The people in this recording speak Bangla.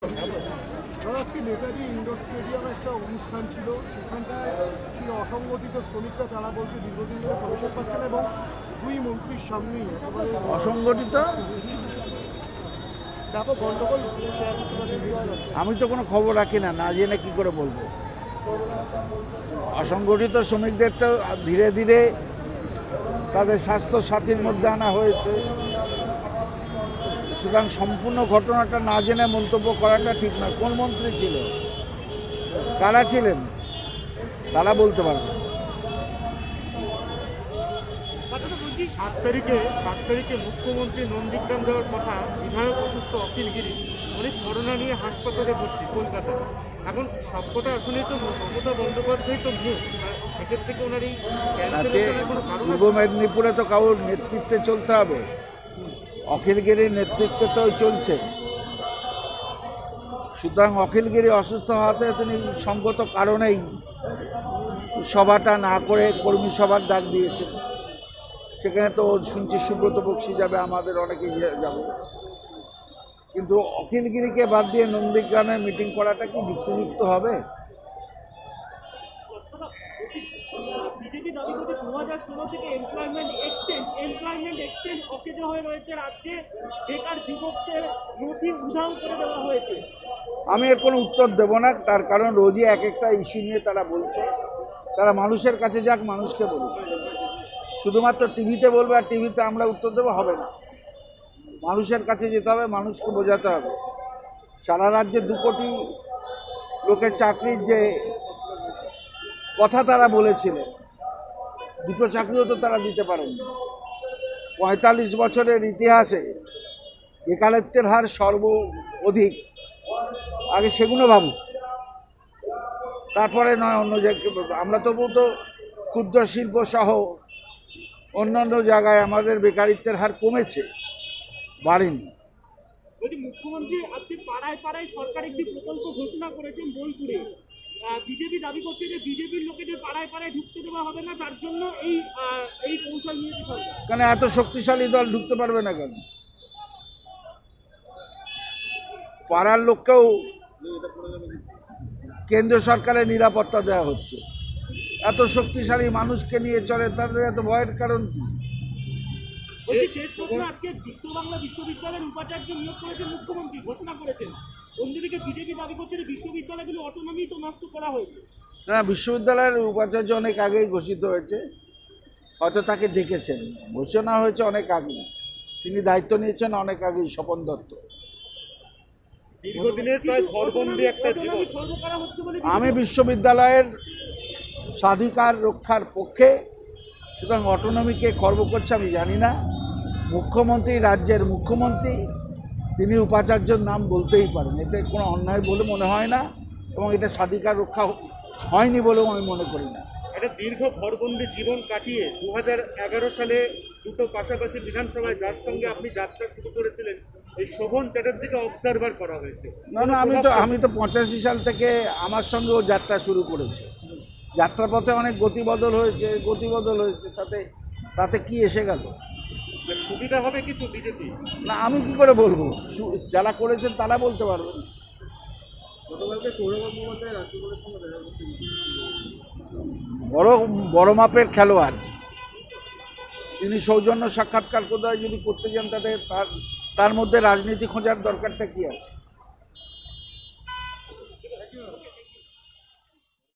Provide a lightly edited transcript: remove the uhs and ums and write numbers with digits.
আজকে নেতাজি ইন্ডোর স্টেডিয়ামে একটা অনুষ্ঠান ছিল, সেখানটায় সেই অসংগঠিত শ্রমিকরা তারা বলছে দীর্ঘদিন ধরে কমিশন পাচ্ছে না এবং দুই মন্ত্রীর সামনেই একেবারে অসংগঠিত ব্যাপক গন্ডগোল। আমি তো কোনো খবর রাখি না, না জেনে কি করে বলবো। অসংগঠিত শ্রমিকদের তো ধীরে ধীরে তাদের স্বাস্থ্য সাথীর মধ্যে আনা হয়েছে, সুতরাং সম্পূর্ণ ঘটনাটা না জেনে মন্তব্য করাটা ঠিক নয়। কোন মন্ত্রী ছিল, কারা ছিলেন, তারা বলতে পারবে। 7 তারিখে মুখ্যমন্ত্রী নন্দীগ্রাম যাওয়ার কথা, বিধায়ক অসুস্থ অখিল গিরি, উনি করোনা নিয়ে হাসপাতালে ভর্তি কলকাতা। এখন সবকটা আসলেই তো মমতা বন্দ্যোপাধ্যায় তো মুখ, সেক্ষেত্রে থেকে ওনার এই পূর্ব মেদিনীপুরে তো কারোর নেতৃত্বে চলতে হবে, অখিলগিরির নেতৃত্বে তো চলছে। সুতরাং অখিলগিরি অসুস্থ হওয়াতে তিনি সঙ্গত কারণেই সভাটা না করে কর্মী সভার ডাক দিয়েছেন। সেখানে তো শুনছি সুব্রত বক্সি যাবে, আমাদের অনেকেই যাব, কিন্তু অখিলগিরিকে বাদ দিয়ে নন্দীগ্রামে মিটিং করাটা কি যুক্তিযুক্ত হবে? বিজেপি দাবি করছে 2016 থেকে এমপ্লয়মেন্ট এক্সচেঞ্জ অকেজ হয়ে রয়েছে রাজ্যে, বেকার যুবকদের নথি উধাও করে দেওয়া হয়েছে। আমি এর কোনো উত্তর দেব না, তার কারণ রোজই এক একটা ইস্যু নিয়ে তারা বলছে। তারা মানুষের কাছে যাক, মানুষকে বলুক। শুধুমাত্র টিভিতে বলবে আর টিভিতে আমরা উত্তর দেবো, হবে না। মানুষের কাছে যেতে হবে, মানুষকে বোঝাতে হবে। সারা রাজ্যে 2 কোটি লোকের চাকরির যে কথা তারা বলেছিলেন, 2টো চাকরিও তো তারা দিতে পারেনি। 45 বছরের ইতিহাসে বেকারত্বের হার অধিক, আগে সেগুলো ভাবুক, তারপরে নয় অন্য জায়গায়। আমরা তবু তো ক্ষুদ্র শিল্প সহ অন্যান্য জায়গায় আমাদের বেকারিত্বের হার কমেছে, বাড়েনি। বলছি, মুখ্যমন্ত্রী আজকে পাড়ায় পাড়ায় সরকার একটি প্রকল্প ঘোষণা করেছেন বোলপুরে। বিজেপি দাবি করছে যে বিজেপির লোকেদের পাড়ায় পাড়ায় ঢুকতে দেওয়া হবে না, তার জন্য এই কৌশল নিয়েছে সরকার। কেন এত শক্তিশালী দল ঢুকতে পারবে না কেন? পাড়ার লোককেও কেন্দ্র সরকারের নিরাপত্তা দেওয়া হচ্ছে। এত শক্তিশালী মানুষকে নিয়ে চলে, তাদের এত ভয়ের কারণ কি? বলছি, শেষ প্রশ্ন, আজকে বিশ্ব বাংলা বিশ্ববিদ্যালয়ের উপাচার্য নিয়োগ করেছেন মুখ্যমন্ত্রী, ঘোষণা করেছেন। অন্যদিকে বিজেপি দাবি করছে যে বিশ্ববিদ্যালয়গুলো অটোনমি তো নষ্ট করা হয়েছে। না, বিশ্ববিদ্যালয়ের উপাচার্য অনেক আগেই ঘোষিত হয়েছে, হয়তো তাকে ডেকেছেন। ঘোষণা হয়েছে অনেক আগে, তিনি দায়িত্ব নিয়েছেন অনেক আগেই, স্বপন দত্ত। দীর্ঘদিনের প্রায় ঘরবন্দি একটা জীবন। আমি বিশ্ববিদ্যালয়ের স্বাধিকার রক্ষার পক্ষে, সুতরাং অটোনমিকে খর্ব করছে আমি জানি না। মুখ্যমন্ত্রী, রাজ্যের মুখ্যমন্ত্রী, তিনি উপাচার্যের নাম বলতেই পারেন, এতে কোনো অন্যায় বলে মনে হয় না, এবং এটা স্বাধিকার রক্ষা হয়নি বলেও আমি মনে করি না। একটা দীর্ঘ ঘরবন্দি জীবন কাটিয়ে 2011 সালে 2টো পাশাপাশি বিধানসভায়, যার সঙ্গে আপনি যাত্রা শুরু করেছিলেন, এই শোভন চ্যাটার্জিকে অবজারভার করা হয়েছে। না, আমি তো 85 সাল থেকে আমার সঙ্গেও যাত্রা শুরু করেছে। যাত্রাপথে অনেক গতিবদল হয়েছে, তাতে কি এসে গেল? সুবিধা হবে কিছু বিজেপি? না, আমি কি করে বলবো, যারা করেছেন তারা বলতে পারবেন। বড় মাপের খেলোয়াড় তিনি, সৌজন্য সাক্ষাৎকার কোথায় যদি করতে যান, তার মধ্যে রাজনীতি খোঁজার দরকারটা কি আছে?